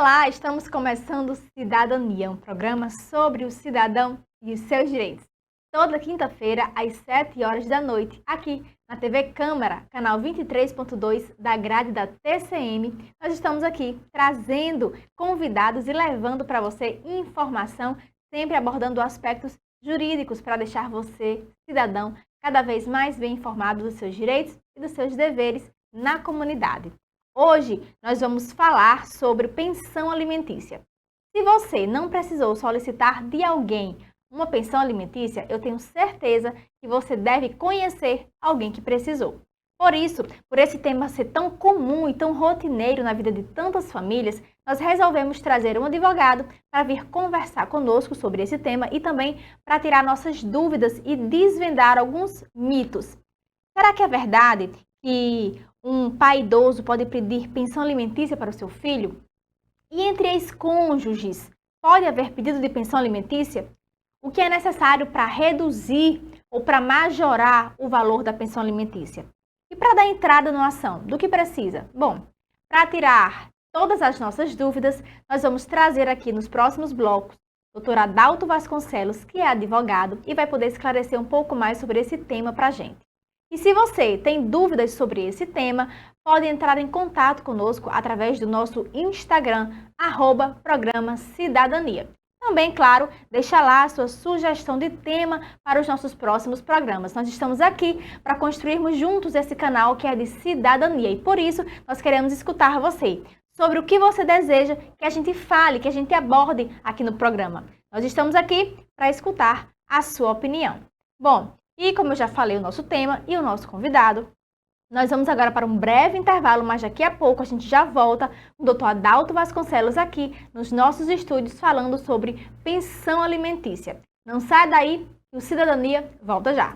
Olá, estamos começando Cidadania, um programa sobre o cidadão e os seus direitos. Toda quinta-feira, às 7 horas da noite, aqui na TV Câmara, canal 23.2 da grade da TCM, nós estamos aqui trazendo convidados e levando para você informação, sempre abordando aspectos jurídicos para deixar você, cidadão, cada vez mais bem informado dos seus direitos e dos seus deveres na comunidade. Hoje nós vamos falar sobre pensão alimentícia. Se você não precisou solicitar de alguém uma pensão alimentícia, eu tenho certeza que você deve conhecer alguém que precisou. Por isso, por esse tema ser tão comum e tão rotineiro na vida de tantas famílias, nós resolvemos trazer um advogado para vir conversar conosco sobre esse tema e também para tirar nossas dúvidas e desvendar alguns mitos. Será que é verdade que um pai idoso pode pedir pensão alimentícia para o seu filho? E entre ex-cônjuges, pode haver pedido de pensão alimentícia? O que é necessário para reduzir ou para majorar o valor da pensão alimentícia? E para dar entrada na ação, do que precisa? Bom, para tirar todas as nossas dúvidas, nós vamos trazer aqui nos próximos blocos o Dr. Adalto Vasconcelos, que é advogado e vai poder esclarecer um pouco mais sobre esse tema para a gente. E se você tem dúvidas sobre esse tema, pode entrar em contato conosco através do nosso Instagram, @programa Cidadania. Também, claro, deixa lá a sua sugestão de tema para os nossos próximos programas. Nós estamos aqui para construirmos juntos esse canal que é de cidadania e por isso nós queremos escutar você sobre o que você deseja que a gente fale, que a gente aborde aqui no programa. Nós estamos aqui para escutar a sua opinião. Bom, e como eu já falei o nosso tema e o nosso convidado, nós vamos agora para um breve intervalo, mas daqui a pouco a gente já volta com o Dr. Adalto Vasconcelos aqui nos nossos estúdios falando sobre pensão alimentícia. Não sai daí, que o Cidadania volta já.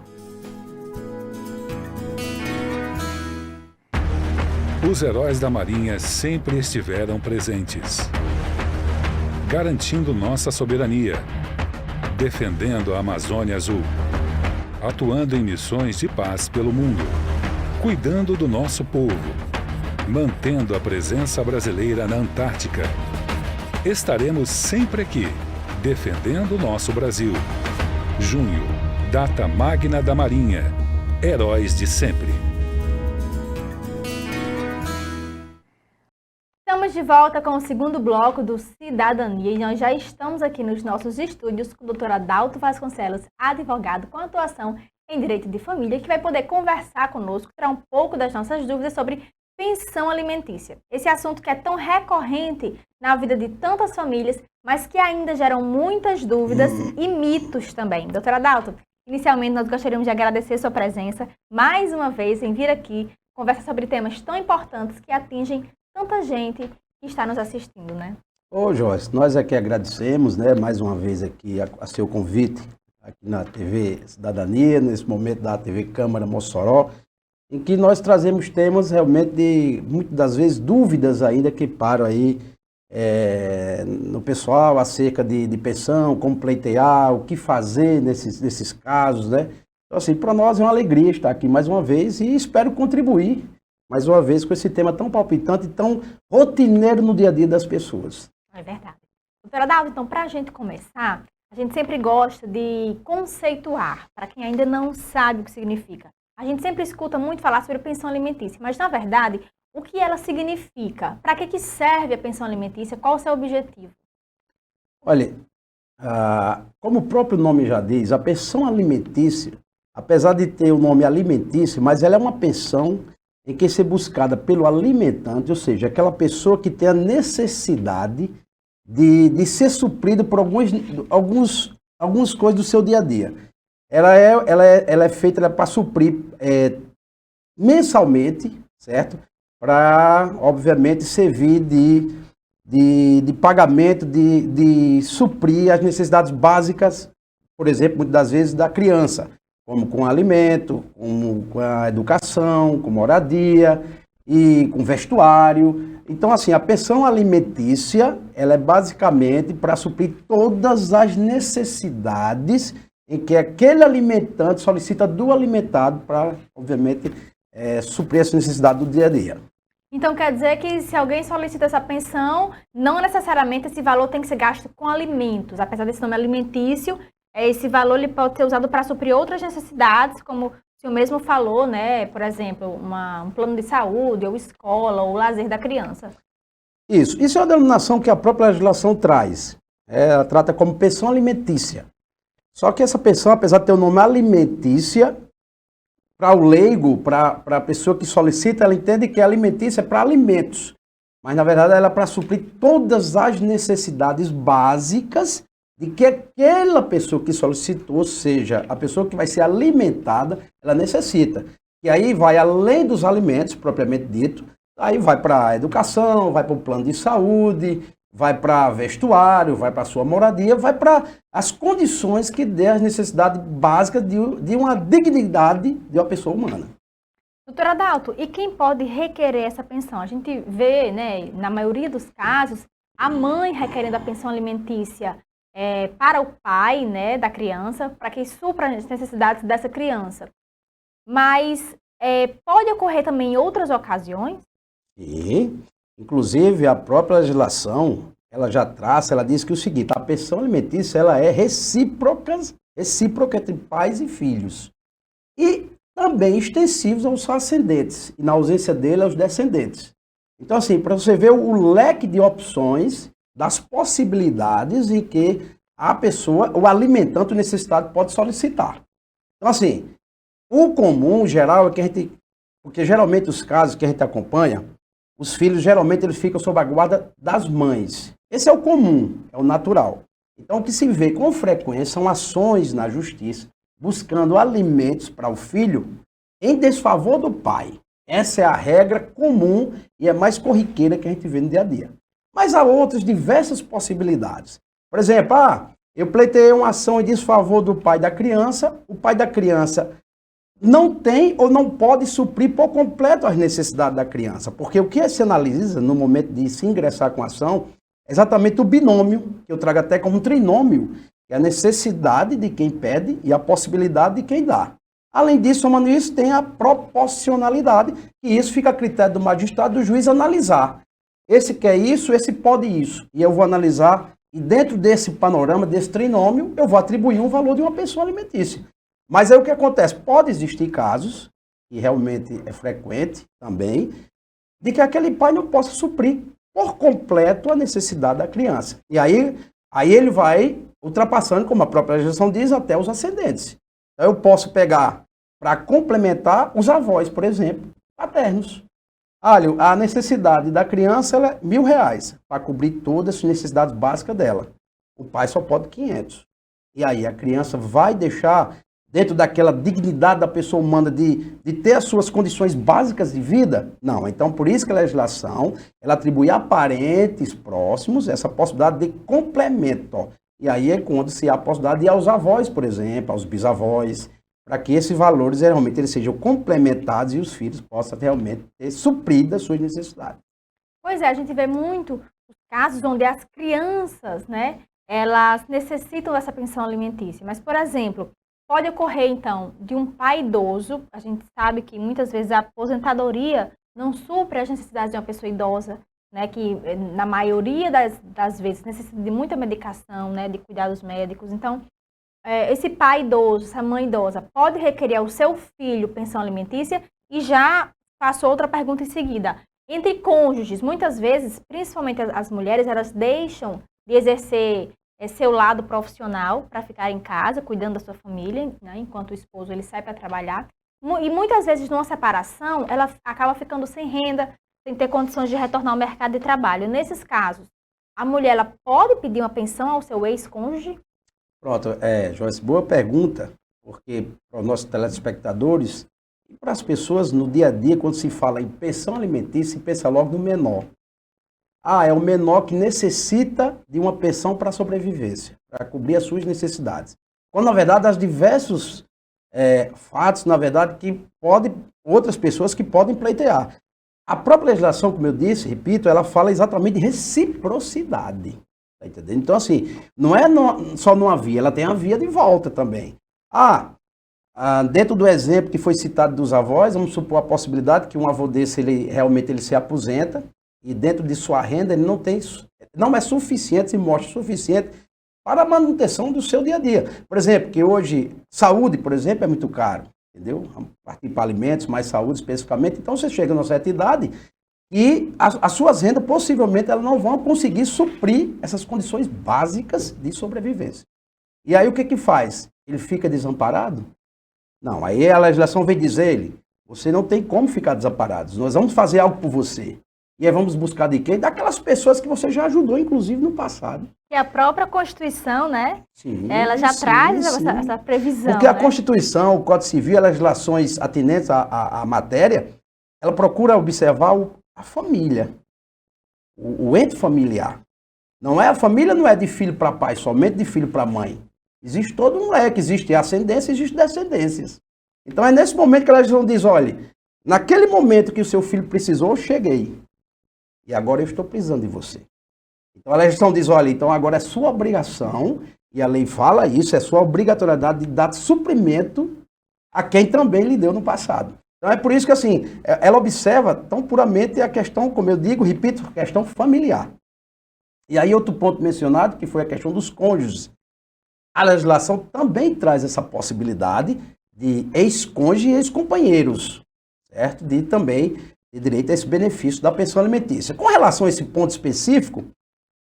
Os heróis da Marinha sempre estiveram presentes, garantindo nossa soberania, defendendo a Amazônia Azul, atuando em missões de paz pelo mundo, cuidando do nosso povo, mantendo a presença brasileira na Antártica. Estaremos sempre aqui, defendendo o nosso Brasil. Junho, data magna da Marinha. Heróis de sempre. Estamos de volta com o segundo bloco do Cidadania e nós já estamos aqui nos nossos estúdios com o Dr. Adalto Vasconcelos, advogado com atuação em direito de família, que vai poder conversar conosco, tirar um pouco das nossas dúvidas sobre pensão alimentícia. Esse assunto que é tão recorrente na vida de tantas famílias, mas que ainda geram muitas dúvidas e mitos também. Dr. Adalto, inicialmente nós gostaríamos de agradecer sua presença mais uma vez em vir aqui conversar sobre temas tão importantes que atingem tanta gente que está nos assistindo, né? Ô, Joyce, nós aqui agradecemos, né, mais uma vez aqui a seu convite aqui na TV Cidadania, nesse momento da TV Câmara Mossoró, em que nós trazemos temas realmente de, muitas das vezes, dúvidas ainda que param aí no pessoal acerca de pensão, como pleitear, o que fazer nesses casos, né? Então, assim, para nós é uma alegria estar aqui mais uma vez e espero contribuir mais uma vez com esse tema tão palpitante e tão rotineiro no dia a dia das pessoas. É verdade. Doutora Adalto, então, para a gente começar, a gente sempre gosta de conceituar, para quem ainda não sabe o que significa. A gente sempre escuta muito falar sobre pensão alimentícia, mas, na verdade, o que ela significa? Para que serve a pensão alimentícia? Qual o seu objetivo? Olha, como o próprio nome já diz, a pensão alimentícia, apesar de ter o nome alimentício, mas ela é uma pensão em que ser buscada pelo alimentante, ou seja, aquela pessoa que tem a necessidade de ser suprida por algumas coisas do seu dia a dia. Ela é feita para suprir mensalmente, certo? Para, obviamente, servir de pagamento, de suprir as necessidades básicas, por exemplo, muitas das vezes da criança, como com alimento, como com a educação, com moradia e com vestuário. Então, assim, a pensão alimentícia, ela é basicamente para suprir todas as necessidades em que aquele alimentante solicita do alimentado para, obviamente, suprir essa necessidade do dia a dia. Então quer dizer que se alguém solicita essa pensão, não necessariamente esse valor tem que ser gasto com alimentos. Apesar desse nome alimentício, esse valor ele pode ser usado para suprir outras necessidades, como o senhor mesmo falou, né? Por exemplo, um plano de saúde, ou escola, ou lazer da criança. Isso é uma denominação que a própria legislação traz. Ela trata como pensão alimentícia. Só que essa pensão, apesar de ter o nome alimentícia, para o leigo, para a pessoa que solicita, ela entende que a alimentícia é para alimentos. Mas, na verdade, ela é para suprir todas as necessidades básicas de que aquela pessoa que solicitou, ou seja, a pessoa que vai ser alimentada, ela necessita. E aí vai além dos alimentos, propriamente dito, aí vai para a educação, vai para o plano de saúde, vai para vestuário, vai para a sua moradia, vai para as condições que dê as necessidades básicas de uma dignidade de uma pessoa humana. Doutor Adalto, e quem pode requerer essa pensão? A gente vê, né, na maioria dos casos, a mãe requerendo a pensão alimentícia para o pai, né, da criança, para que supra as necessidades dessa criança. Mas pode ocorrer também em outras ocasiões? E, inclusive, a própria legislação, ela já traça, ela diz que o seguinte, a pensão alimentícia, ela é recíproca entre pais e filhos. E também extensivos aos ascendentes, e na ausência dele, aos descendentes. Então, assim, para você ver o leque de opções, das possibilidades em que a pessoa, o alimentante, o necessitado pode solicitar. Então, assim, o comum, geral, é que a gente, porque geralmente os casos que a gente acompanha, os filhos geralmente eles ficam sob a guarda das mães. Esse é o comum, é o natural. Então, o que se vê com frequência são ações na justiça buscando alimentos para o filho em desfavor do pai. Essa é a regra comum e é mais corriqueira que a gente vê no dia a dia. Mas há outras diversas possibilidades. Por exemplo, eu pleiteei uma ação em desfavor do pai da criança, o pai da criança não tem ou não pode suprir por completo as necessidades da criança, porque o que se analisa no momento de se ingressar com a ação é exatamente o binômio, que eu trago até como um trinômio, que é a necessidade de quem pede e a possibilidade de quem dá. Além disso, somando isso, tem a proporcionalidade, e isso fica a critério do magistrado, do juiz analisar. Esse quer isso, esse pode isso. E eu vou analisar, e dentro desse panorama, desse trinômio, eu vou atribuir um valor de uma pensão alimentícia. Mas aí o que acontece? Pode existir casos, e realmente é frequente também, de que aquele pai não possa suprir por completo a necessidade da criança. E aí ele vai ultrapassando, como a própria legislação diz, até os ascendentes. Então eu posso pegar para complementar os avós, por exemplo, paternos. Olha, a necessidade da criança é R$1.000 para cobrir todas as necessidades básicas dela. O pai só pode 500. E aí a criança vai deixar, dentro daquela dignidade da pessoa humana de ter as suas condições básicas de vida? Não. Então, por isso que a legislação ela atribui a parentes próximos essa possibilidade de complemento. E aí é quando se há a possibilidade de ir aos avós, por exemplo, aos bisavós, para que esses valores realmente eles sejam complementados e os filhos possam realmente ter suprido as suas necessidades. Pois é, a gente vê muito os casos onde as crianças, né, elas necessitam dessa pensão alimentícia. Mas, por exemplo, pode ocorrer, então, de um pai idoso, a gente sabe que muitas vezes a aposentadoria não supre as necessidades de uma pessoa idosa, né, que na maioria das vezes necessita de muita medicação, né, de cuidados médicos. Então, esse pai idoso, essa mãe idosa, pode requerer ao seu filho pensão alimentícia? E já faço outra pergunta em seguida. Entre cônjuges, muitas vezes, principalmente as mulheres, elas deixam de exercer seu lado profissional para ficar em casa, cuidando da sua família, né, enquanto o esposo ele sai para trabalhar. E muitas vezes, numa separação, ela acaba ficando sem renda, sem ter condições de retornar ao mercado de trabalho. Nesses casos, a mulher ela pode pedir uma pensão ao seu ex-cônjuge? Pronto, Joyce, boa pergunta, porque para os nossos telespectadores e para as pessoas no dia a dia, quando se fala em pensão alimentícia, se pensa logo no menor. É o menor que necessita de uma pensão para sobrevivência, para cobrir as suas necessidades. Quando, na verdade, há diversos fatos, na verdade, que outras pessoas que podem pleitear. A própria legislação, como eu disse, repito, ela fala exatamente de reciprocidade. Tá entendendo? Então, assim, não é só numa via, ela tem a via de volta também. Dentro do exemplo que foi citado dos avós, vamos supor a possibilidade que um avô desse, ele realmente se aposenta e dentro de sua renda ele não é suficiente, se mostra suficiente para a manutenção do seu dia a dia. Por exemplo, que hoje, saúde, por exemplo, é muito caro, entendeu? Partir para alimentos, mais saúde especificamente. Então, você chega numa certa idade e as suas rendas, possivelmente, elas não vão conseguir suprir essas condições básicas de sobrevivência. E aí, o que faz? Ele fica desamparado? Não, aí a legislação vem dizer ele, você não tem como ficar desamparado, nós vamos fazer algo por você. E aí vamos buscar de quem? Daquelas pessoas que você já ajudou, inclusive, no passado. E a própria Constituição, né? Sim, ela já traz essa previsão. Porque a né? Constituição, o Código Civil, as legislações atinentes à matéria, ela procura observar a família, o ente familiar. A família não é de filho para pai, somente de filho para mãe. Existe todo um leque, existe ascendência, existe descendências. Então é nesse momento que a legislação diz, olha, naquele momento que o seu filho precisou, eu cheguei. E agora eu estou precisando de você. Então a legislação diz, olha, então agora é sua obrigação, e a lei fala isso, é sua obrigatoriedade de dar suprimento a quem também lhe deu no passado. Então é por isso que assim, ela observa tão puramente a questão, como eu digo, repito, a questão familiar. E aí outro ponto mencionado, que foi a questão dos cônjuges. A legislação também traz essa possibilidade de ex-cônjuge e ex-companheiros, certo? De também ter direito a esse benefício da pensão alimentícia. Com relação a esse ponto específico,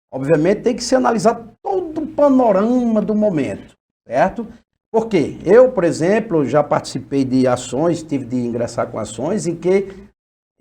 obviamente tem que se analisar todo o panorama do momento, certo? Porque eu, por exemplo, já participei de ações, tive de ingressar com ações em que,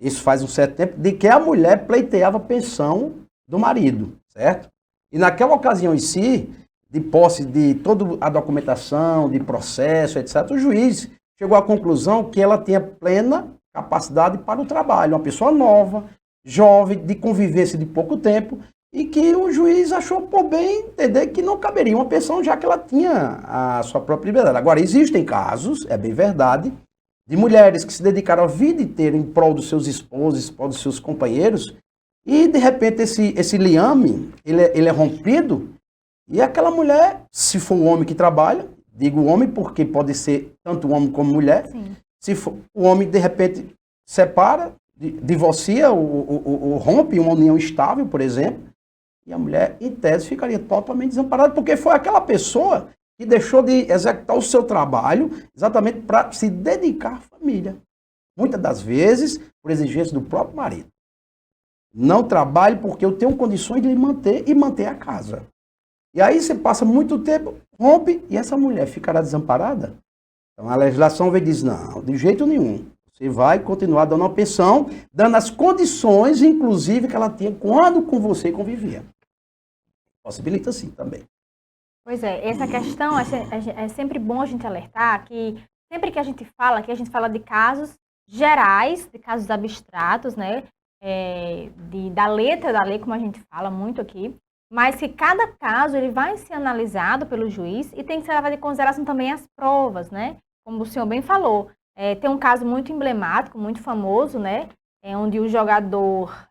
isso faz um certo tempo, de que a mulher pleiteava a pensão do marido, certo? E naquela ocasião em si, de posse de toda a documentação, de processo, etc., o juiz chegou à conclusão que ela tinha plena capacidade para o trabalho, uma pessoa nova, jovem, de convivência de pouco tempo, e que o juiz achou por bem entender que não caberia uma pensão, já que ela tinha a sua própria liberdade. Agora, existem casos, é bem verdade, de mulheres que se dedicaram a vida inteira em prol dos seus esposos, em prol dos seus companheiros, e de repente esse liame, ele é rompido, e aquela mulher, se for o homem que trabalha, digo homem porque pode ser tanto homem como mulher, Sim. Se for, o homem de repente separa, divorcia, ou rompe uma união estável, por exemplo, e a mulher, em tese, ficaria totalmente desamparada, porque foi aquela pessoa que deixou de executar o seu trabalho exatamente para se dedicar à família. Muitas das vezes, por exigência do próprio marido. Não trabalhe porque eu tenho condições de lhe manter e manter a casa. E aí você passa muito tempo, rompe, e essa mulher ficará desamparada? Então a legislação vem e diz, não, de jeito nenhum. Você vai continuar dando uma pensão, dando as condições, inclusive, que ela tinha quando com você convivia. Possibilita sim também. Pois é, essa questão é sempre bom a gente alertar que sempre que a gente fala de casos gerais, de casos abstratos, né? Da letra da lei, como a gente fala muito aqui, mas que cada caso ele vai ser analisado pelo juiz e tem que ser levado em consideração também as provas, né? Como o senhor bem falou, tem um caso muito emblemático, muito famoso, né? Onde o jogador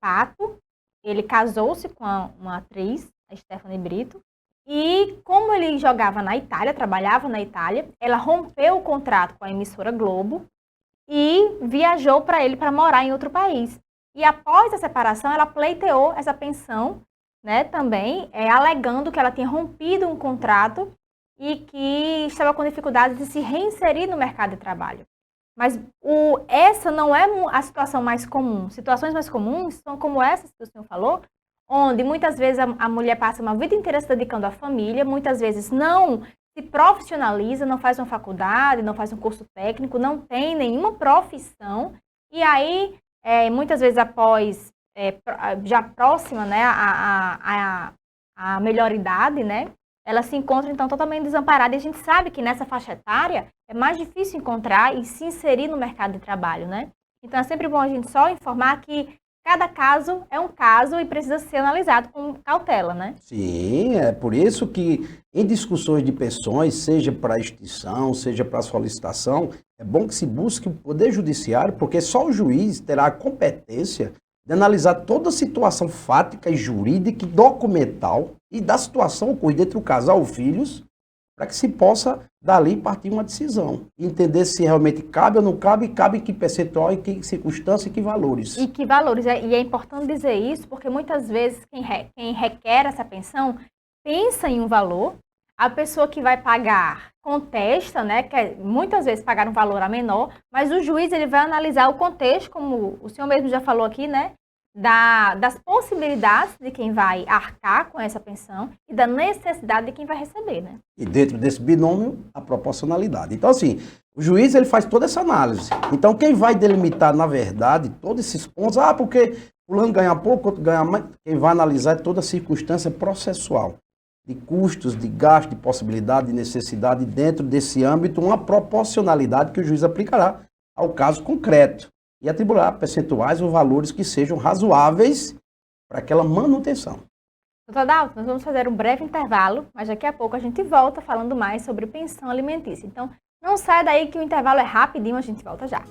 Pato, ele casou-se com uma atriz, a Stephanie Brito, e como ele jogava na Itália, trabalhava na Itália, ela rompeu o contrato com a emissora Globo e viajou para ele para morar em outro país. E após a separação, ela pleiteou essa pensão, né, também, alegando que ela tinha rompido um contrato e que estava com dificuldade de se reinserir no mercado de trabalho. Mas essa não é a situação mais comum. Situações mais comuns são como essas que o senhor falou, onde muitas vezes a mulher passa uma vida inteira se dedicando à família, muitas vezes não se profissionaliza, não faz uma faculdade, não faz um curso técnico, não tem nenhuma profissão, e aí, muitas vezes após, já próxima, né, a melhor idade, né, ela se encontra, então, totalmente desamparada, e a gente sabe que nessa faixa etária é mais difícil encontrar e se inserir no mercado de trabalho, né? Então, é sempre bom a gente só informar que cada caso é um caso e precisa ser analisado com cautela, né? Sim, é por isso que em discussões de pensões, seja para extinção, seja para solicitação, é bom que se busque o Poder Judiciário, porque só o juiz terá a competência de analisar toda a situação fática e jurídica e documental e da situação ocorrida entre o casal ou filhos para que se possa, dali, partir uma decisão. Entender se realmente cabe ou não cabe, cabe em que percentual, em que circunstância e que valores. E que valores. E é importante dizer isso, porque muitas vezes quem requer essa pensão pensa em um valor, a pessoa que vai pagar contesta, né, quer muitas vezes pagar um valor a menor, mas o juiz ele vai analisar o contexto, como o senhor mesmo já falou aqui, né, das possibilidades de quem vai arcar com essa pensão e da necessidade de quem vai receber, né? E dentro desse binômio, a proporcionalidade. Então, assim, o juiz ele faz toda essa análise. Então, quem vai delimitar, na verdade, todos esses pontos, porque fulano ganha pouco, outro ganha mais, quem vai analisar é toda a circunstância processual, de custos, de gasto, de possibilidade, de necessidade, dentro desse âmbito, uma proporcionalidade que o juiz aplicará ao caso concreto e atribuirá percentuais ou valores que sejam razoáveis para aquela manutenção. Doutor Adalto, nós vamos fazer um breve intervalo, mas daqui a pouco a gente volta falando mais sobre pensão alimentícia. Então, não saia daí que o intervalo é rapidinho, a gente volta já.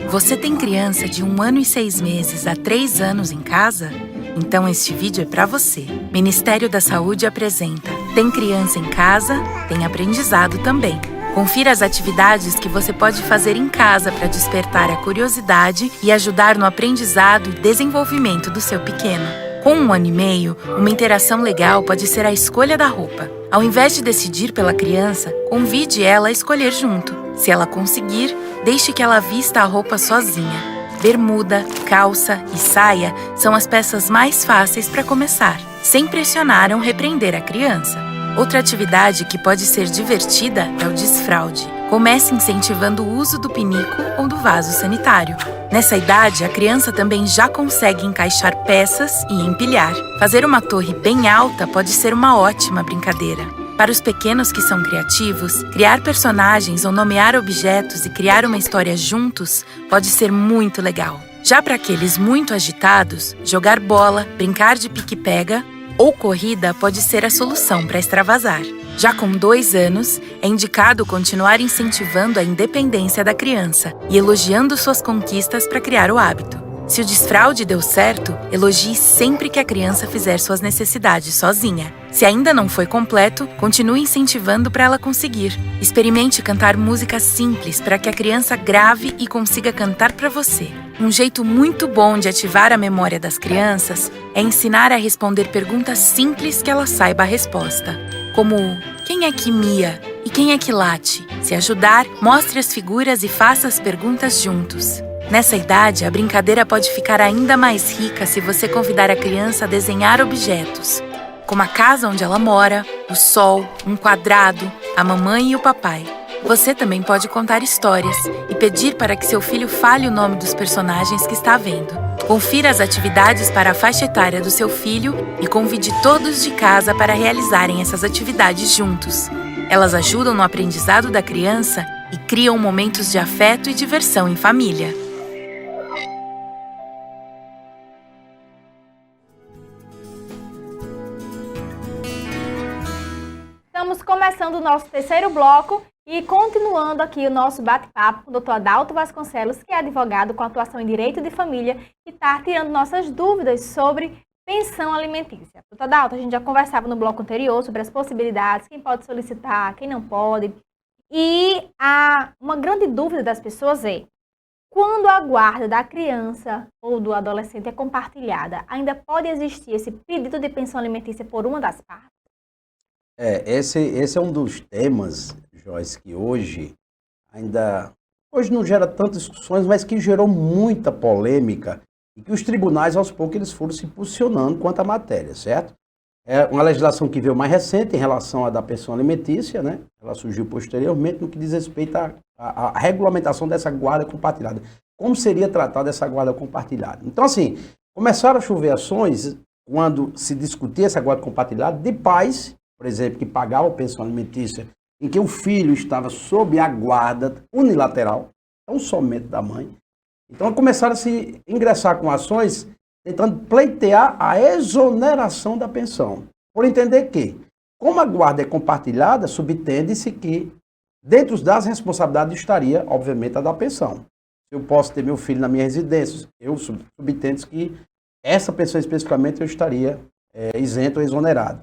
Você tem criança de 1 ano e 6 meses a 3 anos em casa? Então este vídeo é para você. Ministério da Saúde apresenta Tem Criança em Casa? Tem aprendizado também. Confira as atividades que você pode fazer em casa para despertar a curiosidade e ajudar no aprendizado e desenvolvimento do seu pequeno. Com 1 ano e meio, uma interação legal pode ser a escolha da roupa. Ao invés de decidir pela criança, convide ela a escolher junto. Se ela conseguir, deixe que ela vista a roupa sozinha. Bermuda, calça e saia são as peças mais fáceis para começar, sem pressionar ou repreender a criança. Outra atividade que pode ser divertida é o desfraude. Comece incentivando o uso do pinico ou do vaso sanitário. Nessa idade, a criança também já consegue encaixar peças e empilhar. Fazer uma torre bem alta pode ser uma ótima brincadeira. Para os pequenos que são criativos, criar personagens ou nomear objetos e criar uma história juntos pode ser muito legal. Já para aqueles muito agitados, jogar bola, brincar de pique-pega ou corrida pode ser a solução para extravasar. Já com 2 anos, é indicado continuar incentivando a independência da criança e elogiando suas conquistas para criar o hábito. Se o desfraude deu certo, elogie sempre que a criança fizer suas necessidades sozinha. Se ainda não foi completo, continue incentivando para ela conseguir. Experimente cantar músicas simples para que a criança grave e consiga cantar para você. Um jeito muito bom de ativar a memória das crianças é ensinar a responder perguntas simples que ela saiba a resposta. Como, quem é que mia e quem é que late? Se ajudar, mostre as figuras e faça as perguntas juntos. Nessa idade, a brincadeira pode ficar ainda mais rica se você convidar a criança a desenhar objetos, como a casa onde ela mora, o sol, um quadrado, a mamãe e o papai. Você também pode contar histórias e pedir para que seu filho fale o nome dos personagens que está vendo. Confira as atividades para a faixa etária do seu filho e convide todos de casa para realizarem essas atividades juntos. Elas ajudam no aprendizado da criança e criam momentos de afeto e diversão em família. Estamos começando o nosso terceiro bloco e continuando aqui o nosso bate-papo com o Dr. Adalto Vasconcelos, que é advogado com atuação em Direito de Família e está tirando nossas dúvidas sobre pensão alimentícia. Dr. Adalto, a gente já conversava no bloco anterior sobre as possibilidades, quem pode solicitar, quem não pode. E uma grande dúvida das pessoas é, quando a guarda da criança ou do adolescente é compartilhada, ainda pode existir esse pedido de pensão alimentícia por uma das partes? Esse é um dos temas, Joyce, que hoje não gera tantas discussões, mas que gerou muita polêmica e que os tribunais, aos poucos, eles foram se posicionando quanto à matéria, certo? É uma legislação que veio mais recente em relação à da pensão alimentícia, né? Ela surgiu posteriormente no que diz respeito à regulamentação dessa guarda compartilhada. Como seria tratada essa guarda compartilhada? Então, assim, começaram a chover ações quando se discutia essa guarda compartilhada de pais, por exemplo, que pagavam pensão alimentícia, em que o filho estava sob a guarda unilateral, não somente da mãe. Então começaram a se ingressar com ações tentando pleitear a exoneração da pensão. Por entender que, como a guarda é compartilhada, subtende-se que, dentro das responsabilidades, estaria, obviamente, a da pensão. Eu posso ter meu filho na minha residência, eu subtendo que essa pensão especificamente eu estaria isento ou exonerado.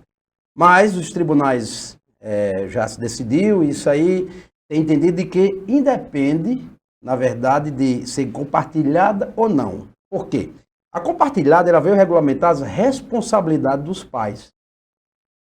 Mas os tribunais já se decidiu, isso aí tem entendido de que independe, na verdade, de ser compartilhada ou não. Por quê? A compartilhada ela veio regulamentar as responsabilidades dos pais.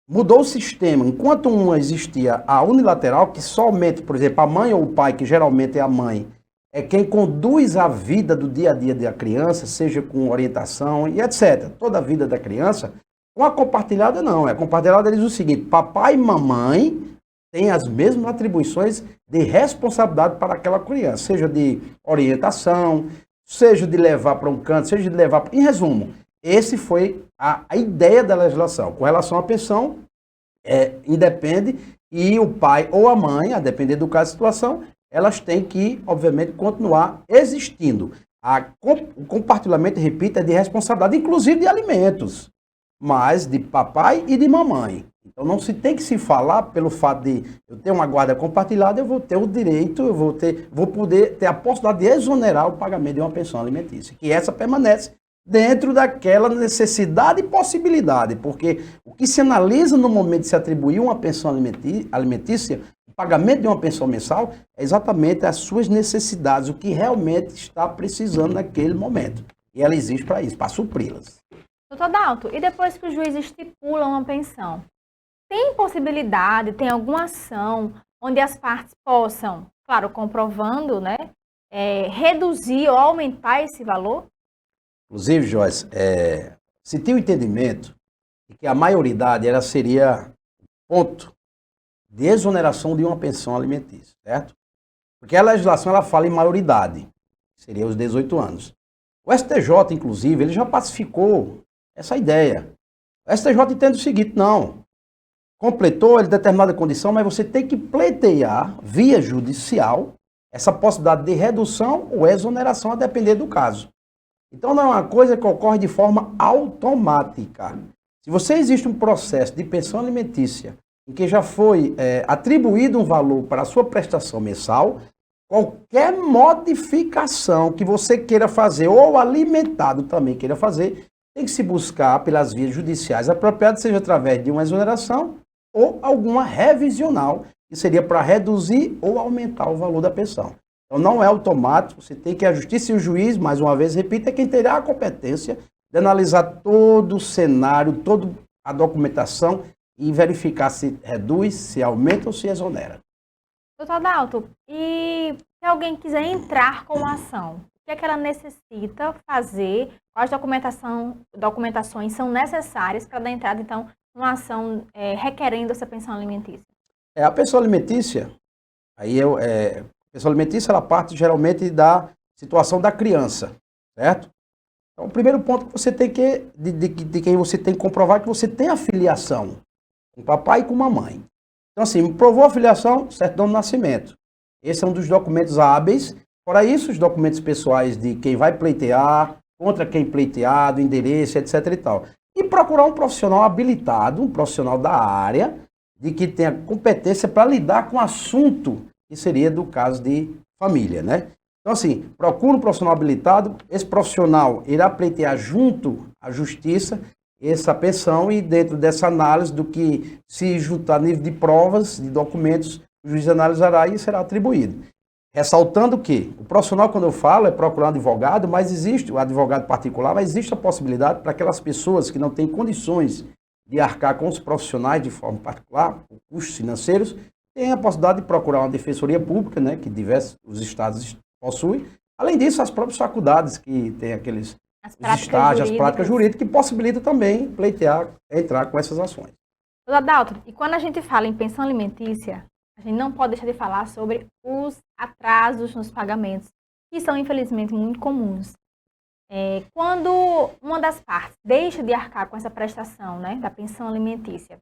Mudou o sistema. Enquanto uma existia a unilateral, que somente, por exemplo, a mãe ou o pai, que geralmente é a mãe, é quem conduz a vida do dia a dia da criança, seja com orientação e etc. Toda a vida da criança. Com a compartilhada, não. A compartilhada diz o seguinte: papai e mamãe têm as mesmas atribuições de responsabilidade para aquela criança, seja de orientação, seja de levar para um canto, seja de levar... Em resumo, esse foi a ideia da legislação. Com relação à pensão, independe, e o pai ou a mãe, a depender do caso e situação, elas têm que, obviamente, continuar existindo. O compartilhamento, repito, é de responsabilidade, inclusive de alimentos, mas de papai e de mamãe. Então não se tem que se falar pelo fato de eu ter uma guarda compartilhada, eu vou ter o direito, vou poder ter a possibilidade de exonerar o pagamento de uma pensão alimentícia, que essa permanece dentro daquela necessidade e possibilidade, porque o que se analisa no momento de se atribuir uma pensão alimentícia, o pagamento de uma pensão mensal, é exatamente as suas necessidades, o que realmente está precisando naquele momento. E ela existe para isso, para supri-las. Doutor Adalto, e depois que o juiz estipula uma pensão, tem possibilidade, tem alguma ação onde as partes possam, claro, comprovando, né, reduzir ou aumentar esse valor? Inclusive, Joyce, se tem o entendimento de que a maioridade ela seria ponto de exoneração de uma pensão alimentícia, certo? Porque a legislação ela fala em maioridade, que seria os 18 anos. O STJ, inclusive, ele já pacificou essa ideia. O STJ entende o seguinte: não, completou ele determinada condição, mas você tem que pleitear via judicial essa possibilidade de redução ou exoneração a depender do caso. Então não é uma coisa que ocorre de forma automática. Se você existe um processo de pensão alimentícia em que já foi atribuído um valor para a sua prestação mensal, qualquer modificação que você queira fazer, ou alimentado também queira fazer, tem que se buscar pelas vias judiciais apropriadas, seja através de uma exoneração ou alguma revisional, que seria para reduzir ou aumentar o valor da pensão. Então não é automático, você tem que a justiça e o juiz, mais uma vez, repito, é quem terá a competência de analisar todo o cenário, toda a documentação e verificar se reduz, se aumenta ou se exonera. Doutor Adalto, e se alguém quiser entrar com a ação, o que é que ela necessita fazer? Quais documentações são necessárias para dar entrada, então, numa ação requerendo essa pensão alimentícia? A pensão alimentícia, a pensão alimentícia ela parte geralmente da situação da criança, certo? Então, o primeiro ponto que você tem de quem você tem que comprovar é que você tem a filiação com o papai e com a mamãe. Então, assim, provou a filiação, certidão de nascimento. Esse é um dos documentos hábeis. Fora isso, os documentos pessoais de quem vai pleitear, contra quem pleiteado, endereço, etc. e tal. E procurar um profissional habilitado, um profissional da área, de que tenha competência para lidar com o assunto que seria do caso de família, né? Então, assim, procura um profissional habilitado, esse profissional irá pleitear junto à justiça essa pensão e dentro dessa análise do que se juntar nível de provas, de documentos, o juiz analisará e será atribuído. Ressaltando que o profissional, quando eu falo, é procurar um advogado, mas existe, o advogado particular, mas existe a possibilidade para aquelas pessoas que não têm condições de arcar com os profissionais de forma particular, com custos financeiros, tem a possibilidade de procurar uma defensoria pública, né, que diversos os estados possuem. Além disso, as próprias faculdades que têm aqueles estágios, as práticas jurídicas, que possibilitam também pleitear, entrar com essas ações. Doutor Adalto, e quando a gente fala em pensão alimentícia, a gente não pode deixar de falar sobre os atrasos nos pagamentos, que são, infelizmente, muito comuns. Quando uma das partes deixa de arcar com essa prestação, né, da pensão alimentícia,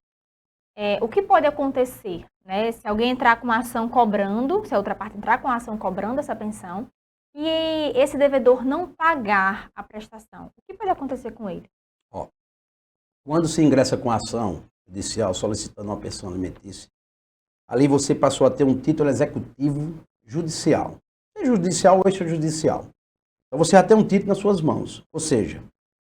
o que pode acontecer, né, se alguém entrar com uma ação cobrando, se a outra parte entrar com uma ação cobrando essa pensão, e esse devedor não pagar a prestação, o que pode acontecer com ele? Quando se ingressa com a ação judicial solicitando uma pensão alimentícia, ali você passou a ter um título executivo judicial. Seja judicial ou extrajudicial. Então você já tem um título nas suas mãos. Ou seja,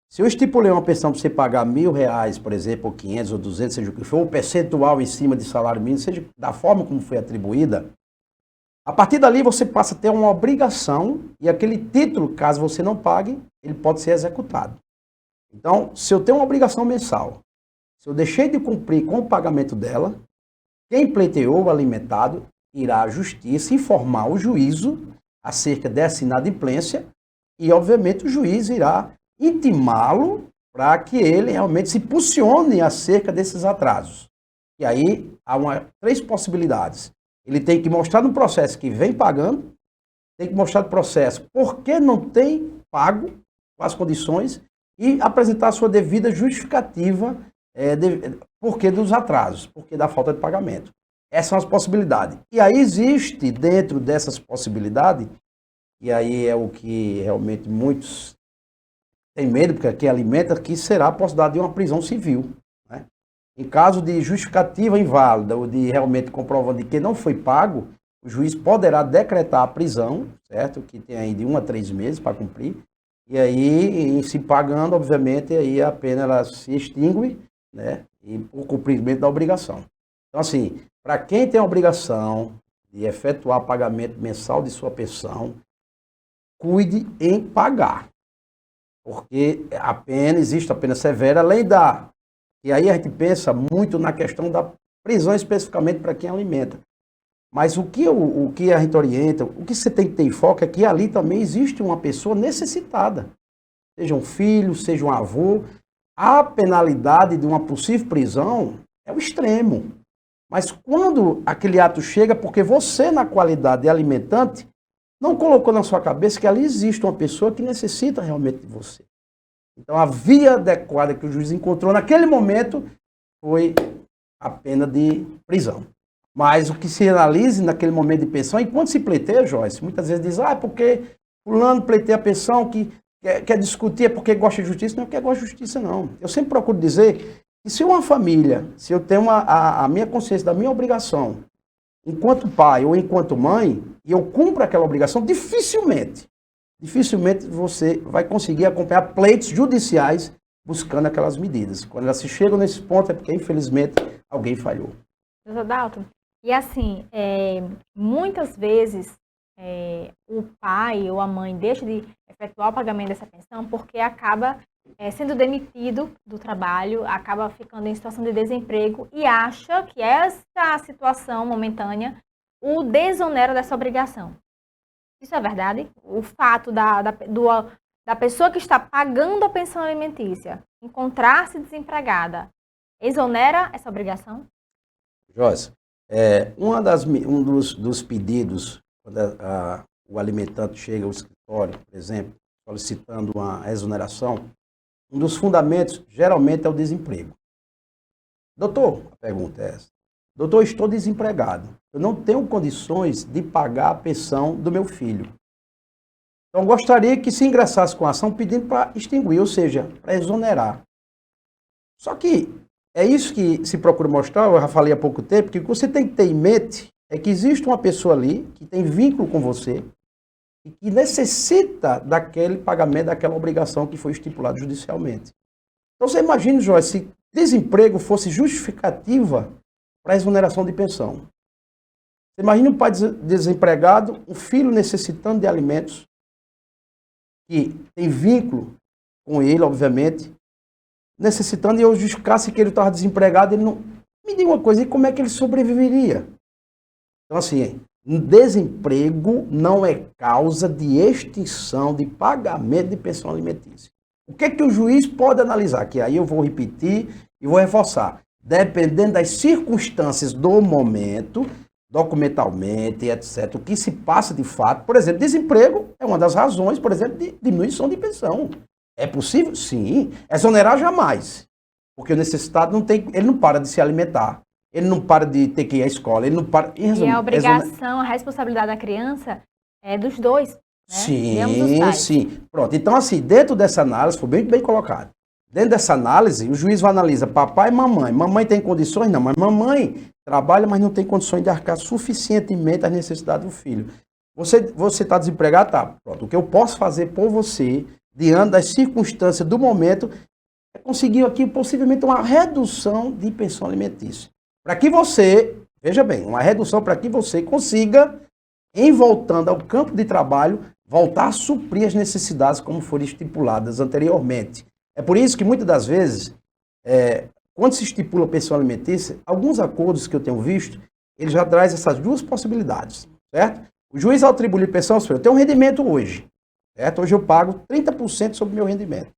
Se eu estipulei uma pensão para você pagar R$1.000, por exemplo, ou 500 ou 200, seja o que for, o percentual em cima de salário mínimo, seja da forma como foi atribuída, a partir dali você passa a ter uma obrigação e aquele título, caso você não pague, ele pode ser executado. Então, se eu tenho uma obrigação mensal, se eu deixei de cumprir com o pagamento dela, quem pleiteou o alimentado irá à justiça informar o juízo acerca dessa inadimplência e, obviamente, o juiz irá intimá-lo para que ele realmente se posicione acerca desses atrasos. E aí há três possibilidades. Ele tem que mostrar no processo que vem pagando, tem que mostrar no processo por que não tem pago com as condições e apresentar a sua devida justificativa porque dos atrasos, porque da falta de pagamento. Essas são as possibilidades. E aí existe dentro dessas possibilidades, e aí é o que realmente muitos têm medo, porque aqui alimenta, que será a possibilidade de uma prisão civil. Né? Em caso de justificativa inválida ou de realmente comprovando de que não foi pago, o juiz poderá decretar a prisão, certo? Que tem aí de 1 a 3 meses para cumprir. E aí, em se pagando, obviamente, aí a pena ela se extingue, né? E por cumprimento da obrigação. Então, assim, para quem tem a obrigação de efetuar pagamento mensal de sua pensão, cuide em pagar. Porque existe a pena severa, além da... E aí a gente pensa muito na questão da prisão especificamente para quem alimenta. Mas o que a gente orienta, o que você tem que ter em foco é que ali também existe uma pessoa necessitada. Seja um filho, seja um avô. A penalidade de uma possível prisão é o extremo. Mas quando aquele ato chega, porque você, na qualidade de alimentante, não colocou na sua cabeça que ali existe uma pessoa que necessita realmente de você. Então, a via adequada que o juiz encontrou naquele momento foi a pena de prisão. Mas o que se analise naquele momento de pensão, enquanto se pleiteia, Joyce, muitas vezes diz, porque fulano pleiteia a pensão, que quer discutir é porque gosta de justiça. Não é porque gosta de justiça, não. Eu sempre procuro dizer que se uma família, se eu tenho a minha consciência da minha obrigação, enquanto pai ou enquanto mãe, e eu cumpro aquela obrigação, dificilmente você vai conseguir acompanhar pleitos judiciais buscando aquelas medidas. Quando elas se chegam nesse ponto é porque, infelizmente, alguém falhou. Doutor Dalton, e assim, muitas vezes o pai ou a mãe deixa de efetuar o pagamento dessa pensão porque acaba sendo demitido do trabalho, acaba ficando em situação de desemprego e acha que essa situação momentânea o desonera dessa obrigação. Isso é verdade? O fato da pessoa que está pagando a pensão alimentícia encontrar-se desempregada exonera essa obrigação? Joyce, dos pedidos, quando o alimentante chega ao escritório, por exemplo, solicitando uma exoneração, um dos fundamentos geralmente é o desemprego. Doutor, a pergunta é essa. Doutor, estou desempregado. Eu não tenho condições de pagar a pensão do meu filho. Então, gostaria que se ingressasse com a ação pedindo para extinguir, ou seja, para exonerar. Só que é isso que se procura mostrar, eu já falei há pouco tempo, que o que você tem que ter em mente é que existe uma pessoa ali que tem vínculo com você e que necessita daquele pagamento, daquela obrigação que foi estipulada judicialmente. Então, você imagina, Joyce, se desemprego fosse justificativa para a exoneração de pensão. Você imagina um pai desempregado, um filho necessitando de alimentos, que tem vínculo com ele, obviamente, necessitando, e eu justificasse que ele estava desempregado, ele não... Me diga uma coisa, e como é que ele sobreviveria? Então, assim, desemprego não é causa de extinção de pagamento de pensão alimentícia. O que é que o juiz pode analisar? Que aí eu vou repetir e vou reforçar. Dependendo das circunstâncias do momento, documentalmente, etc., o que se passa de fato, por exemplo, desemprego é uma das razões, por exemplo, de diminuição de pensão. É possível? Sim. Exonerar jamais. Porque o necessitado não tem, ele não para de se alimentar, ele não para de ter que ir à escola, ele não para... E a obrigação, a responsabilidade da criança é dos dois, né? Sim, sim. Pronto. Então, assim, dentro dessa análise, foi bem colocado. Dentro dessa análise, o juiz vai analisar papai e mamãe. Mamãe tem condições? Não, mas mamãe trabalha, mas não tem condições de arcar suficientemente as necessidades do filho. Você está desempregado? Tá. Pronto. O que eu posso fazer por você, diante das circunstâncias do momento, conseguiu aqui possivelmente uma redução de pensão alimentícia. Para que você, veja bem, uma redução para que você consiga, em voltando ao campo de trabalho, voltar a suprir as necessidades como foram estipuladas anteriormente. É por isso que muitas das vezes, quando se estipula pensão alimentícia, alguns acordos que eu tenho visto, ele já traz essas duas possibilidades, certo? O juiz, ao atribuir pensão, eu tenho um rendimento hoje, certo? Hoje eu pago 30% sobre o meu rendimento.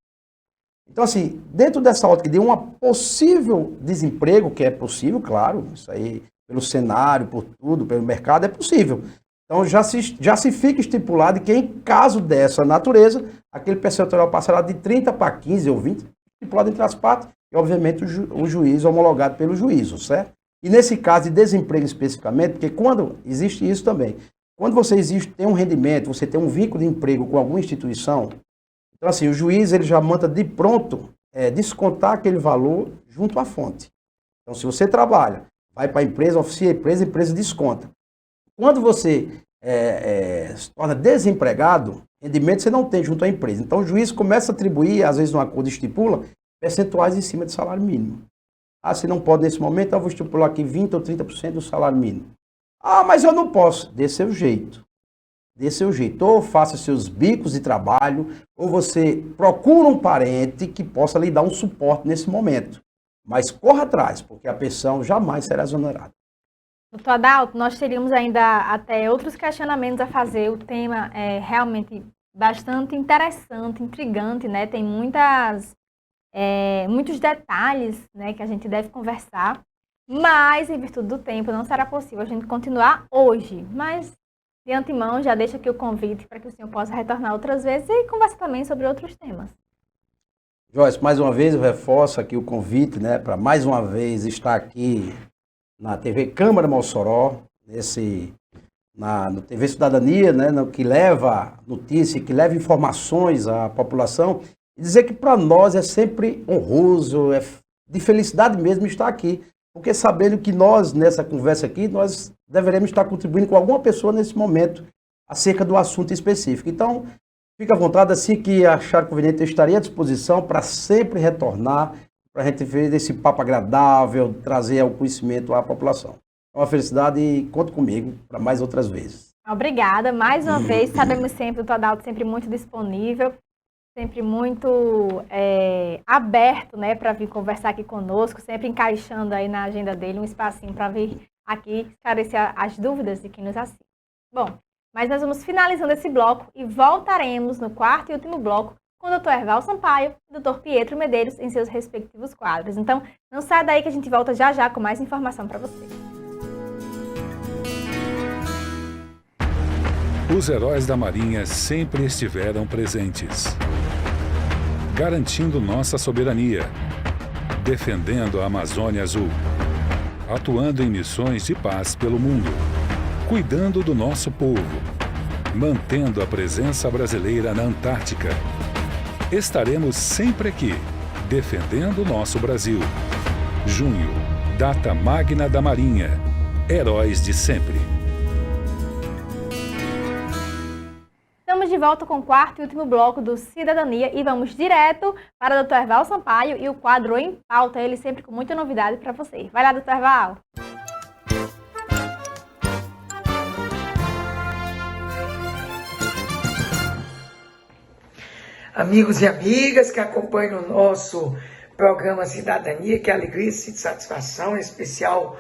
Então, assim, dentro dessa ótica de um possível desemprego, que é possível, claro, isso aí, pelo cenário, por tudo, pelo mercado, é possível. Então, já se fica estipulado que, em caso dessa natureza, aquele percentual passará de 30 para 15 ou 20, estipulado entre as partes, e, obviamente, o juiz homologado pelo juízo, certo? E nesse caso de desemprego especificamente, porque quando existe isso também, quando você tem um rendimento, você tem um vínculo de emprego com alguma instituição, então assim, o juiz ele já manda de pronto descontar aquele valor junto à fonte. Então se você trabalha, vai para a empresa, oficia a empresa desconta. Quando você se torna desempregado, rendimento você não tem junto à empresa. Então o juiz começa a atribuir, às vezes no acordo estipula, percentuais em cima do salário mínimo. Ah, se não pode nesse momento, eu vou estipular aqui 20% ou 30% do salário mínimo. Ah, mas eu não posso. Dê seu jeito. Dê seu jeito. Ou faça seus bicos de trabalho, ou você procura um parente que possa lhe dar um suporte nesse momento. Mas corra atrás, porque a pensão jamais será exonerada. Doutor Adalto, nós teríamos ainda até outros questionamentos a fazer. O tema é realmente bastante interessante, intrigante, né? Tem muitos detalhes, né, que a gente deve conversar, mas em virtude do tempo não será possível a gente continuar hoje, mas de antemão já deixo aqui o convite para que o senhor possa retornar outras vezes e conversar também sobre outros temas. Joyce, mais uma vez eu reforço aqui o convite, né, para mais uma vez estar aqui na TV Câmara Mossoró, no TV Cidadania, né, que leva notícia, que leva informações à população. E dizer que para nós é sempre honroso, é de felicidade mesmo estar aqui, porque sabendo que nós, nessa conversa aqui, nós deveremos estar contribuindo com alguma pessoa nesse momento acerca do assunto específico. Então, fique à vontade, assim que achar conveniente, eu estaria à disposição para sempre retornar, para a gente ver esse papo agradável, trazer ao conhecimento à população. É uma felicidade e conte comigo para mais outras vezes. Obrigada, mais uma vez, sabemos sempre, o doutor Adalto sempre muito disponível, sempre muito aberto, né, para vir conversar aqui conosco, sempre encaixando aí na agenda dele um espacinho para vir aqui esclarecer as dúvidas de quem nos assiste. Bom, mas nós vamos finalizando esse bloco e voltaremos no quarto e último bloco com o Dr. Herval Sampaio e o Dr. Pietro Medeiros em seus respectivos quadros. Então, não saia daí que a gente volta já já com mais informação para você. Os heróis da Marinha sempre estiveram presentes, garantindo nossa soberania, defendendo a Amazônia Azul, atuando em missões de paz pelo mundo, cuidando do nosso povo, mantendo a presença brasileira na Antártica. Estaremos sempre aqui, defendendo o nosso Brasil. Junho, data magna da Marinha. Heróis de sempre. Estamos de volta com o quarto e último bloco do Cidadania e vamos direto para o Dr. Herval Sampaio e o quadro Em Pauta, ele sempre com muita novidade para você. Vai lá, Dr. Herval! Amigos e amigas que acompanham o nosso programa Cidadania, que alegria e satisfação, em especial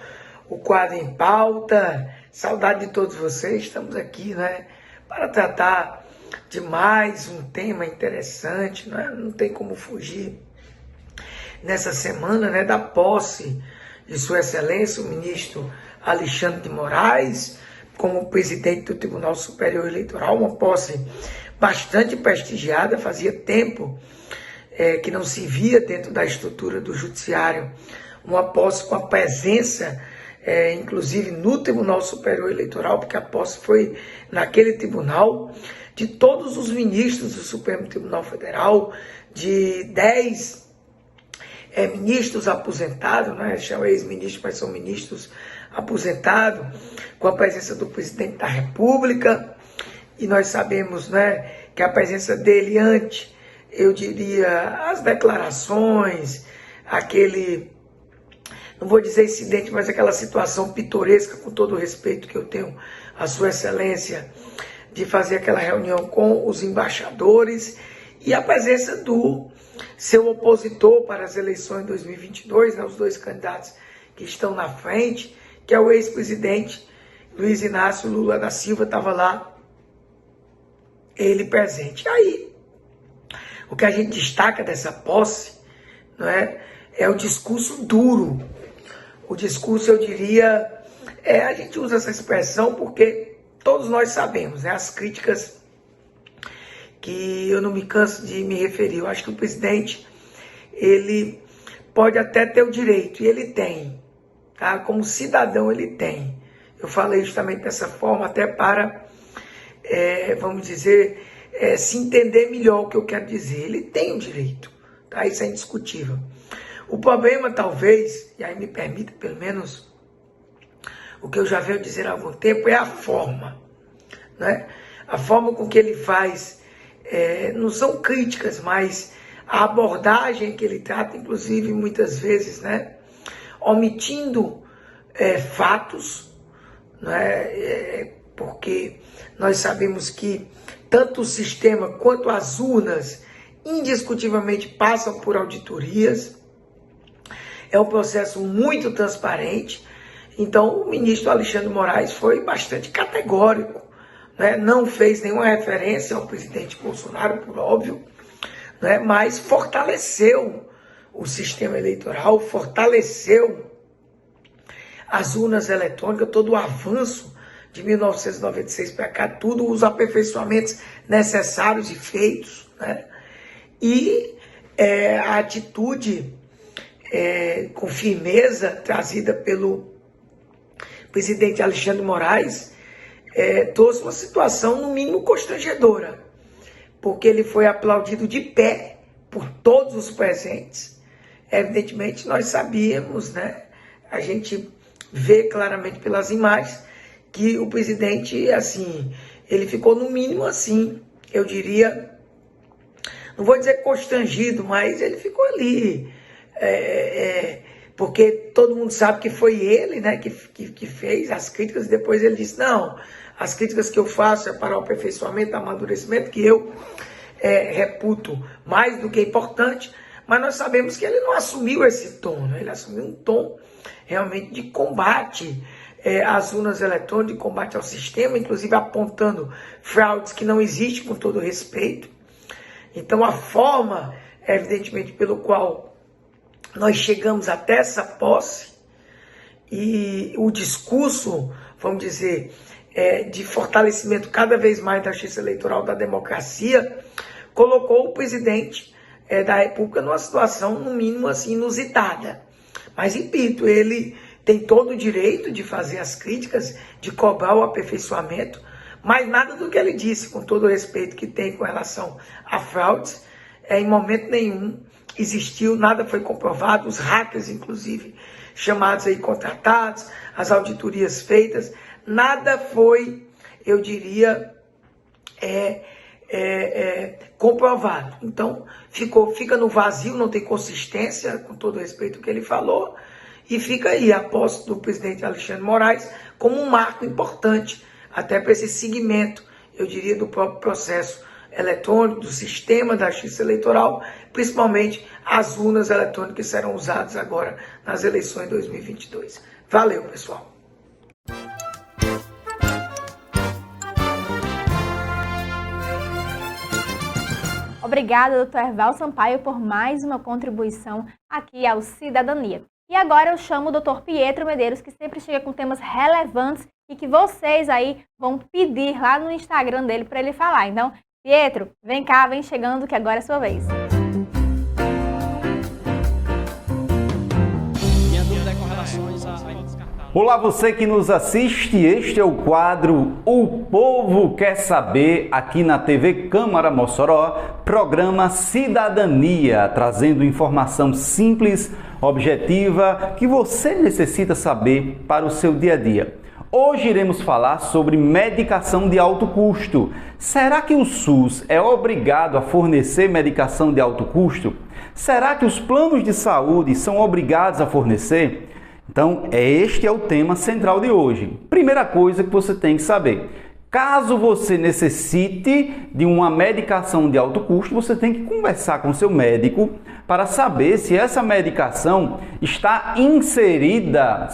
o quadro Em Pauta. Saudade de todos vocês, estamos aqui, né, para tratar de mais um tema interessante, né? Não tem como fugir nessa semana, né, da posse de Sua Excelência, o ministro Alexandre de Moraes, como presidente do Tribunal Superior Eleitoral, uma posse bastante prestigiada. Fazia tempo que não se via dentro da estrutura do judiciário uma posse com a presença, inclusive no Tribunal Superior Eleitoral, porque a posse foi naquele tribunal de todos os ministros do Supremo Tribunal Federal, de 10 ministros aposentados, né? Chama ex-ministros, mas são ministros aposentados, com a presença do presidente da República. E nós sabemos, né, que a presença dele ante eu diria, as declarações, aquele, não vou dizer incidente, mas aquela situação pitoresca, com todo o respeito que eu tenho à Sua Excelência, de fazer aquela reunião com os embaixadores e a presença do seu opositor para as eleições de 2022, né, os dois candidatos que estão na frente, que é o ex-presidente Luiz Inácio Lula da Silva, estava lá, ele presente. Aí, o que a gente destaca dessa posse, não é o discurso duro. O discurso, eu diria, a gente usa essa expressão porque todos nós sabemos, né, as críticas que eu não me canso de me referir. Eu acho que o presidente, ele pode até ter o direito, e ele tem, tá? Como cidadão ele tem. Eu falei justamente dessa forma até para, vamos dizer, se entender melhor o que eu quero dizer. Ele tem o direito, tá? Isso é indiscutível. O problema talvez, e aí me permita pelo menos o que eu já venho dizer há algum tempo, é a forma, né? A forma com que ele faz, não são críticas, mas a abordagem que ele trata, inclusive muitas vezes, né, omitindo fatos, né, porque nós sabemos que tanto o sistema quanto as urnas indiscutivelmente passam por auditorias. É um processo muito transparente. Então o ministro Alexandre Moraes foi bastante categórico, né? Não fez nenhuma referência ao presidente Bolsonaro, por óbvio, né? Mas fortaleceu o sistema eleitoral, fortaleceu as urnas eletrônicas, todo o avanço de 1996 para cá, tudo os aperfeiçoamentos necessários e feitos, né? E a atitude com firmeza trazida pelo presidente Alexandre Moraes trouxe uma situação no mínimo constrangedora, porque ele foi aplaudido de pé por todos os presentes. Evidentemente nós sabíamos, né? A gente vê claramente pelas imagens que o presidente, assim, ele ficou no mínimo assim, eu diria, não vou dizer constrangido, mas ele ficou ali, porque todo mundo sabe que foi ele, né, que fez as críticas, e depois ele disse, não, as críticas que eu faço é para o aperfeiçoamento, amadurecimento, que eu reputo mais do que importante, mas nós sabemos que ele não assumiu esse tom, né? Ele assumiu um tom realmente de combate às urnas eletrônicas, de combate ao sistema, inclusive apontando fraudes que não existem, com todo respeito. Então a forma, evidentemente, pelo qual nós chegamos até essa posse e o discurso, vamos dizer, de fortalecimento cada vez mais da justiça eleitoral, da democracia, colocou o presidente da República numa situação, no mínimo, assim, inusitada. Mas, repito, ele tem todo o direito de fazer as críticas, de cobrar o aperfeiçoamento, mas nada do que ele disse, com todo o respeito que tem com relação a fraudes, em momento nenhum existiu, nada foi comprovado, os hackers, inclusive, chamados aí, contratados, as auditorias feitas, nada foi, eu diria, comprovado. Então, fica no vazio, não tem consistência, com todo o respeito que ele falou, e fica aí a posse do presidente Alexandre Moraes como um marco importante, até para esse segmento, eu diria, do próprio processo eletrônico, do sistema da justiça eleitoral, principalmente as urnas eletrônicas que serão usadas agora nas eleições de 2022. Valeu, pessoal! Obrigada, Dr. Erval Sampaio, por mais uma contribuição aqui ao Cidadania. E agora eu chamo o Dr. Pietro Medeiros, que sempre chega com temas relevantes e que vocês aí vão pedir lá no Instagram dele para ele falar. Então, Pietro, vem cá, vem chegando, que agora é a sua vez. Olá, você que nos assiste, este é o quadro O Povo Quer Saber, aqui na TV Câmara Mossoró, programa Cidadania, trazendo informação simples, objetiva, que você necessita saber para o seu dia a dia. Hoje iremos falar sobre medicação de alto custo. Será que o SUS é obrigado a fornecer medicação de alto custo? Será que os planos de saúde são obrigados a fornecer? Então, este é o tema central de hoje. Primeira coisa que você tem que saber: caso você necessite de uma medicação de alto custo, você tem que conversar com seu médico para saber se essa medicação está inserida,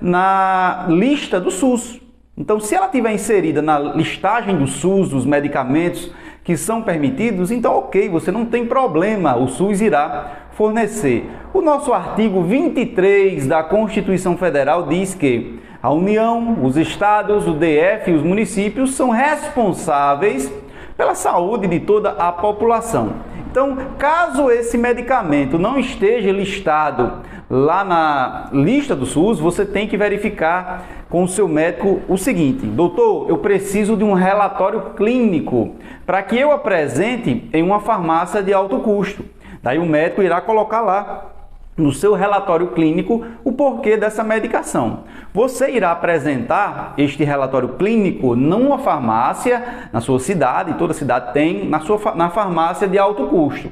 na lista do SUS. Então, se ela estiver inserida na listagem do SUS, dos medicamentos que são permitidos, então ok, você não tem problema, o SUS irá fornecer. O nosso artigo 23 da Constituição Federal diz que a União, os estados, o DF e os municípios são responsáveis pela saúde de toda a população. Então, caso esse medicamento não esteja listado lá na lista do SUS, você tem que verificar com o seu médico o seguinte: doutor, eu preciso de um relatório clínico para que eu apresente em uma farmácia de alto custo. Daí o médico irá colocar lá no seu relatório clínico o porquê dessa medicação. Você irá apresentar este relatório clínico numa farmácia, na sua cidade, toda cidade tem, na farmácia de alto custo.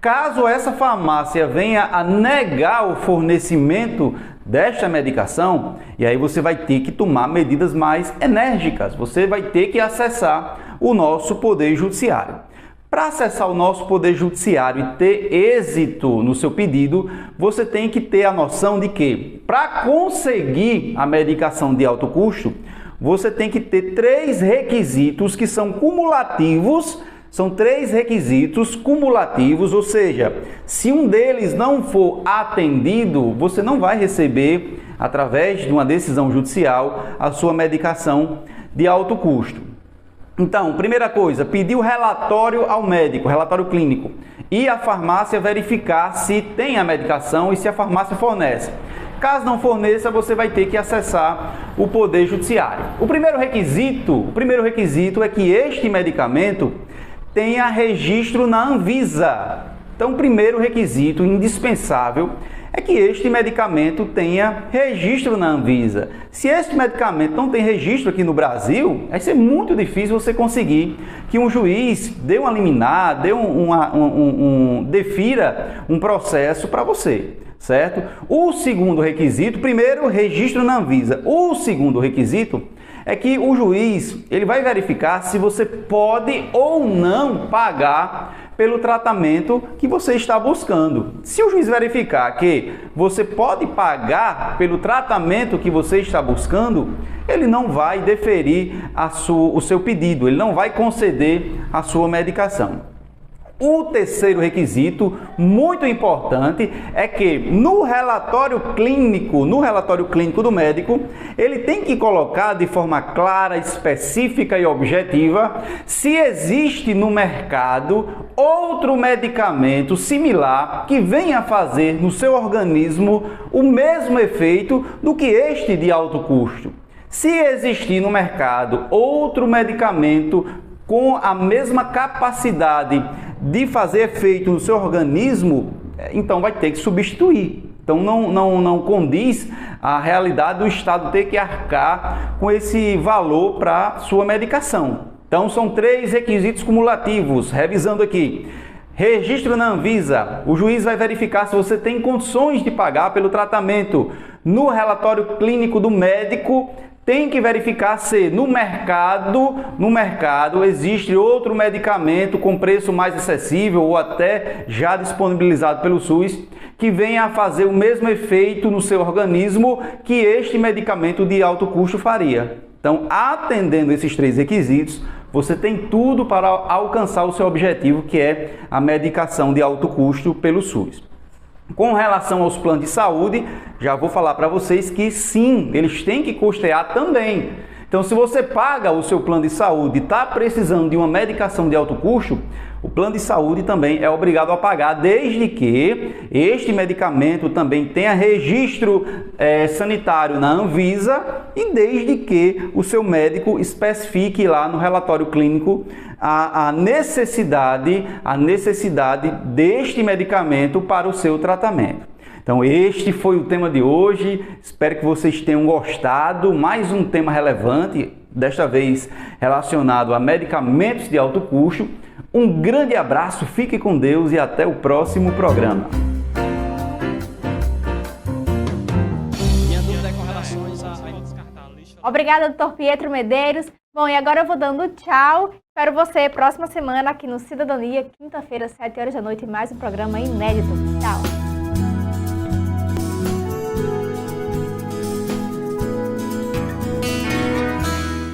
Caso essa farmácia venha a negar o fornecimento desta medicação, e aí você vai ter que tomar medidas mais enérgicas, você vai ter que acessar o nosso Poder Judiciário. Para acessar o nosso Poder Judiciário e ter êxito no seu pedido, você tem que ter a noção de que, para conseguir a medicação de alto custo, você tem que ter 3 requisitos que são cumulativos. São 3 requisitos cumulativos, ou seja, se um deles não for atendido, você não vai receber, através de uma decisão judicial, a sua medicação de alto custo. Então, primeira coisa, pedir o relatório ao médico, relatório clínico, e a farmácia verificar se tem a medicação e se a farmácia fornece. Caso não forneça, você vai ter que acessar o Poder Judiciário. O primeiro requisito é que este medicamento tenha registro na Anvisa. Então, o primeiro requisito indispensável é que este medicamento tenha registro na Anvisa. Se este medicamento não tem registro aqui no Brasil, vai ser muito difícil você conseguir que um juiz dê uma liminar, defira um processo para você, certo? O segundo requisito, primeiro, registro na Anvisa. O segundo requisito é que o juiz ele vai verificar se você pode ou não pagar pelo tratamento que você está buscando. Se o juiz verificar que você pode pagar pelo tratamento que você está buscando, ele não vai deferir o seu pedido, ele não vai conceder a sua medicação. O terceiro requisito, muito importante, é que no relatório clínico do médico, ele tem que colocar de forma clara, específica e objetiva se existe no mercado outro medicamento similar que venha fazer no seu organismo o mesmo efeito do que este de alto custo. Se existir no mercado outro medicamento com a mesma capacidade de fazer efeito no seu organismo, então vai ter que substituir. Então não condiz a realidade do Estado ter que arcar com esse valor para sua medicação. Então são 3 requisitos cumulativos, revisando aqui. Registro na Anvisa, o juiz vai verificar se você tem condições de pagar pelo tratamento. No relatório clínico do médico, tem que verificar se no mercado existe outro medicamento com preço mais acessível ou até já disponibilizado pelo SUS que venha a fazer o mesmo efeito no seu organismo que este medicamento de alto custo faria. Então, atendendo esses 3 requisitos, você tem tudo para alcançar o seu objetivo, que é a medicação de alto custo pelo SUS. Com relação aos planos de saúde, já vou falar para vocês que sim, eles têm que custear também. Então, se você paga o seu plano de saúde e está precisando de uma medicação de alto custo, o plano de saúde também é obrigado a pagar, desde que este medicamento também tenha registro sanitário na Anvisa e desde que o seu médico especifique lá no relatório clínico a necessidade deste medicamento para o seu tratamento. Então este foi o tema de hoje, espero que vocês tenham gostado. Mais um tema relevante, desta vez relacionado a medicamentos de alto custo. Um grande abraço, fique com Deus e até o próximo programa. Obrigada, Dr. Pietro Medeiros. Bom, e agora eu vou dando tchau. Espero você próxima semana aqui no Cidadania, quinta-feira, 7 horas da noite, mais um programa inédito. Tchau!